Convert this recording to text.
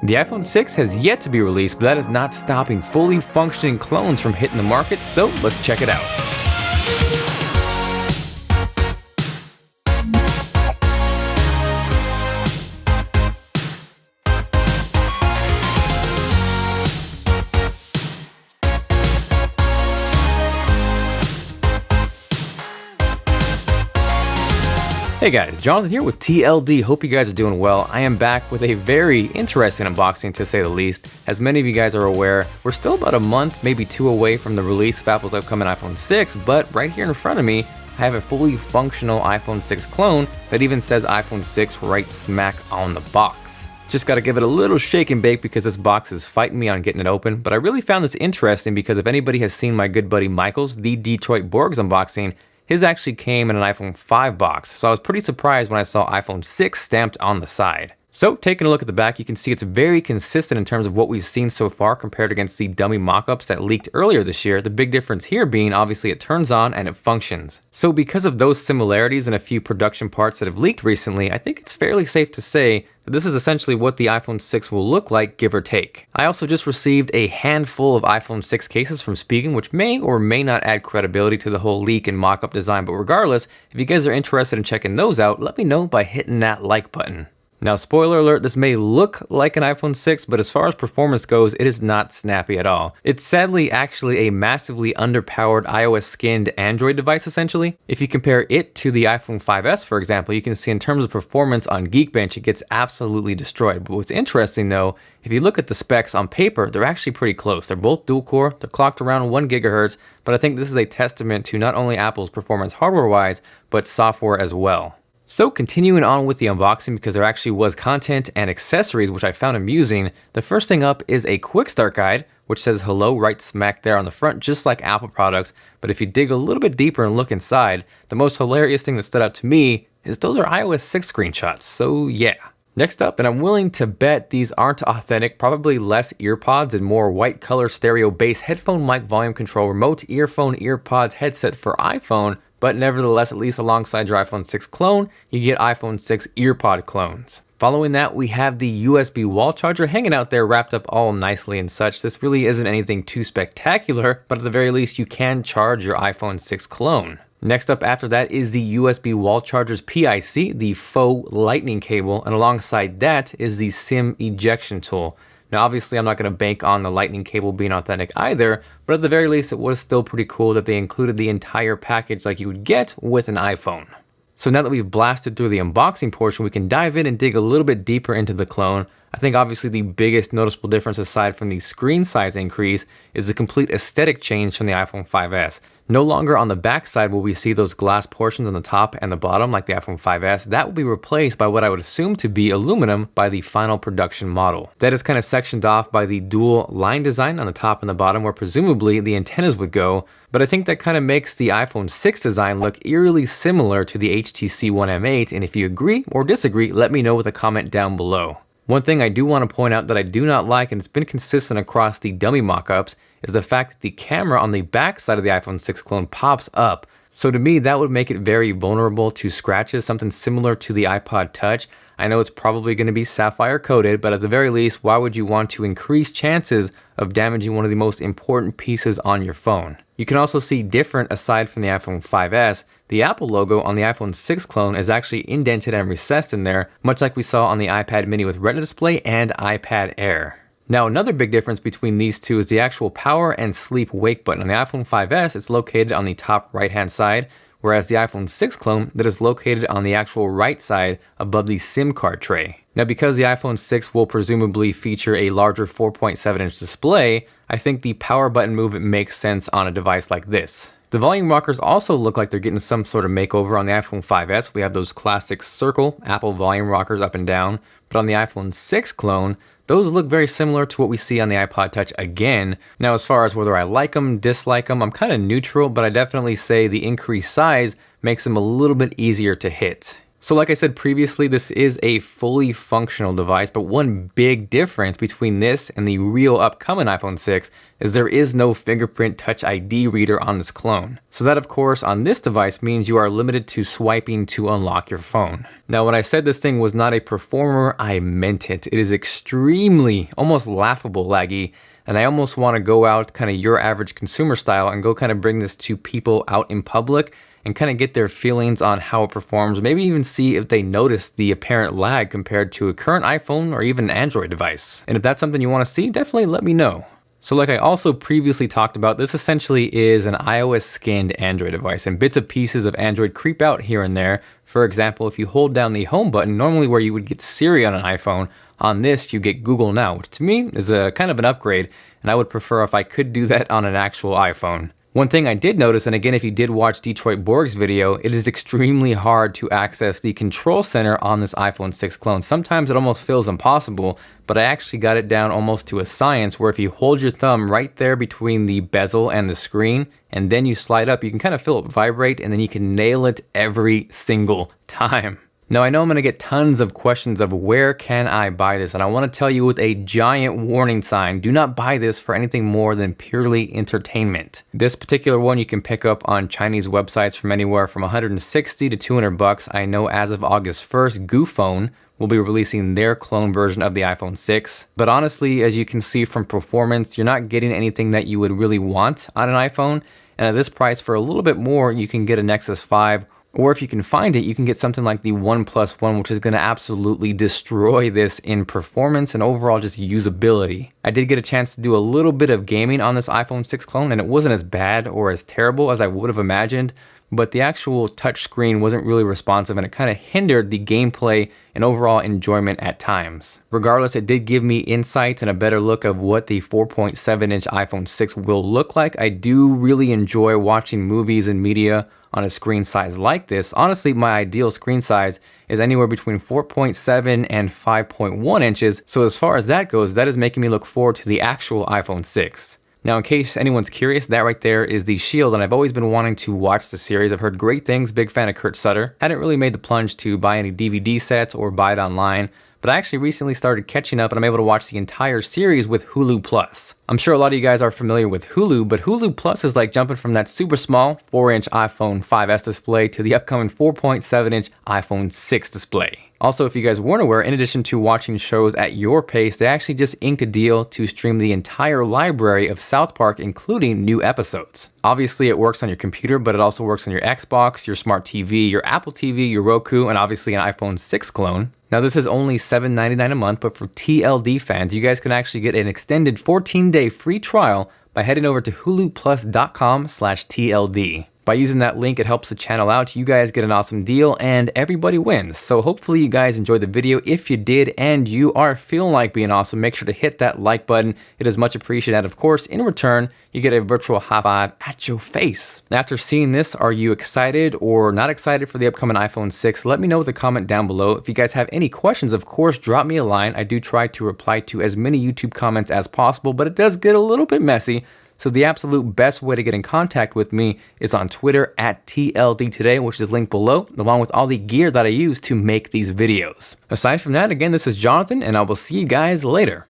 The iPhone 6 has yet to be released, but that is not stopping fully functioning clones from hitting the market, so let's check it out. Hey guys, Jonathan here with TLD. Hope you guys are doing well. I am back with a very interesting unboxing to say the least. As many of you guys are aware, we're still about a month, maybe two away from the release of Apple's upcoming iPhone 6, but right here in front of me, I have a fully functional iPhone 6 clone that even says iPhone 6 right smack on the box. Just gotta give it a little shake and bake because this box is fighting me on getting it open, but I really found this interesting because if anybody has seen my good buddy Michael's The Detroit Borgs unboxing, his actually came in an iPhone 5 box, so I was pretty surprised when I saw iPhone 6 stamped on the side. So taking a look at the back, you can see it's very consistent in terms of what we've seen so far compared against the dummy mock-ups that leaked earlier this year, the big difference here being obviously it turns on and it functions. So because of those similarities and a few production parts that have leaked recently, I think it's fairly safe to say that this is essentially what the iPhone 6 will look like, give or take. I also just received a handful of iPhone 6 cases from Spigen, which may or may not add credibility to the whole leak and mock-up design, but regardless, if you guys are interested in checking those out, let me know by hitting that like button. Now, spoiler alert, this may look like an iPhone 6, but as far as performance goes, it is not snappy at all. It's sadly actually a massively underpowered iOS skinned Android device essentially. If you compare it to the iPhone 5S, for example, you can see in terms of performance on Geekbench, it gets absolutely destroyed. But what's interesting though, if you look at the specs on paper, they're actually pretty close. They're both dual core, they're clocked around 1 GHz, but I think this is a testament to not only Apple's performance hardware-wise, but software as well. So continuing on with the unboxing, because there actually was content and accessories which I found amusing, the first thing up is a quick start guide, which says hello right smack there on the front, just like Apple products. But if you dig a little bit deeper and look inside, the most hilarious thing that stood out to me is those are iOS 6 screenshots, so yeah. Next up, and I'm willing to bet these aren't authentic, probably less earpods and more white color stereo bass headphone mic volume control remote earphone earpods headset for iPhone, but nevertheless, at least alongside your iPhone 6 clone, you get iPhone 6 earpod clones. Following that, we have the USB wall charger hanging out there wrapped up all nicely and such. This really isn't anything too spectacular, but at the very least, you can charge your iPhone 6 clone. Next up after that is the USB wall charger's PIC, the faux lightning cable, and alongside that is the SIM ejection tool. Now obviously I'm not going to bank on the lightning cable being authentic either, but at the very least it was still pretty cool that they included the entire package like you would get with an iPhone. So now that we've blasted through the unboxing portion, we can dive in and dig a little bit deeper into the clone. I think obviously the biggest noticeable difference aside from the screen size increase is the complete aesthetic change from the iPhone 5S. No longer on the back side will we see those glass portions on the top and the bottom like the iPhone 5S. That will be replaced by what I would assume to be aluminum by the final production model. That is kind of sectioned off by the dual line design on the top and the bottom where presumably the antennas would go, but I think that kind of makes the iPhone 6 design look eerily similar to the HTC One M8, and if you agree or disagree, let me know with a comment down below. One thing I do want to point out that I do not like, and it's been consistent across the dummy mock-ups, is the fact that the camera on the back side of the iPhone 6 clone pops up. So to me, that would make it very vulnerable to scratches, something similar to the iPod Touch. I know it's probably going to be Sapphire coated, but at the very least, why would you want to increase chances of damaging one of the most important pieces on your phone? You can also see different aside from the iPhone 5S, the Apple logo on the iPhone 6 clone is actually indented and recessed in there, much like we saw on the iPad mini with Retina display and iPad Air. Now another big difference between these two is the actual power and sleep wake button. On the iPhone 5S, it's located on the top right hand side, whereas the iPhone 6 clone that is located on the actual right side above the SIM card tray. Now because the iPhone 6 will presumably feature a larger 4.7-inch display, I think the power button movement makes sense on a device like this. The volume rockers also look like they're getting some sort of makeover on the iPhone 5S. We have those classic circle Apple volume rockers up and down, but on the iPhone 6 clone, those look very similar to what we see on the iPod Touch again. Now as far as whether I like them, dislike them, I'm kind of neutral, but I definitely say the increased size makes them a little bit easier to hit. So like I said previously, this is a fully functional device, but one big difference between this and the real upcoming iPhone 6 is there is no fingerprint touch ID reader on this clone. So that of course on this device means you are limited to swiping to unlock your phone. Now when I said this thing was not a performer, I meant it. It is extremely, almost laughable laggy, and I almost want to go out kind of your average consumer style and go kind of bring this to people out in public and kind of get their feelings on how it performs, maybe even see if they notice the apparent lag compared to a current iPhone or even an Android device. And if that's something you want to see, definitely let me know. So like I also previously talked about, this essentially is an iOS skinned Android device, and bits and pieces of Android creep out here and there. For example, if you hold down the home button, normally where you would get Siri on an iPhone, on this you get Google Now, which to me is a kind of an upgrade, and I would prefer if I could do that on an actual iPhone. One thing I did notice, and again if you did watch Detroit Borg's video, it is extremely hard to access the control center on this iPhone 6 clone. Sometimes it almost feels impossible, but I actually got it down almost to a science where if you hold your thumb right there between the bezel and the screen, and then you slide up, you can kind of feel it vibrate, and then you can nail it every single time. Now I know I'm going to get tons of questions of where can I buy this, and I want to tell you with a giant warning sign, do not buy this for anything more than purely entertainment. This particular one you can pick up on Chinese websites from anywhere from 160 to 200 bucks. I know as of August 1st, Goophone will be releasing their clone version of the iPhone 6. But honestly, as you can see from performance, you're not getting anything that you would really want on an iPhone. And at this price, for a little bit more, you can get a Nexus 5. Or if you can find it, you can get something like the OnePlus One, which is going to absolutely destroy this in performance and overall just usability. I did get a chance to do a little bit of gaming on this iPhone 6 clone, and it wasn't as bad or as terrible as I would have imagined, but the actual touch screen wasn't really responsive, and it kind of hindered the gameplay and overall enjoyment at times. Regardless, it did give me insights and a better look of what the 4.7-inch iPhone 6 will look like. I do really enjoy watching movies and media on a screen size like this. Honestly, my ideal screen size is anywhere between 4.7 and 5.1 inches. So as far as that goes, that is making me look forward to the actual iPhone 6. Now, in case anyone's curious, that right there is the Shield, and I've always been wanting to watch the series. I've heard great things, big fan of Kurt Sutter. Hadn't really made the plunge to buy any DVD sets or buy it online, but I actually recently started catching up and I'm able to watch the entire series with Hulu Plus. I'm sure a lot of you guys are familiar with Hulu, but Hulu Plus is like jumping from that super small 4-inch iPhone 5S display to the upcoming 4.7-inch iPhone 6 display. Also, if you guys weren't aware, in addition to watching shows at your pace, they actually just inked a deal to stream the entire library of South Park, including new episodes. Obviously, it works on your computer, but it also works on your Xbox, your smart TV, your Apple TV, your Roku, and obviously an iPhone 6 clone. Now, this is only $7.99 a month, but for TLD fans, you guys can actually get an extended 14-day free trial by heading over to huluplus.com/TLD. By using that link, it helps the channel out. You guys get an awesome deal and everybody wins. So hopefully you guys enjoyed the video. If you did and you are feeling like being awesome, make sure to hit that like button. It is much appreciated. And of course, in return, you get a virtual high five at your face. After seeing this, are you excited or not excited for the upcoming iPhone 6? Let me know with a comment down below. If you guys have any questions, of course, drop me a line. I do try to reply to as many YouTube comments as possible, but it does get a little bit messy. So the absolute best way to get in contact with me is on Twitter at TLD Today, which is linked below, along with all the gear that I use to make these videos. Aside from that, again, this is Jonathan, and I will see you guys later.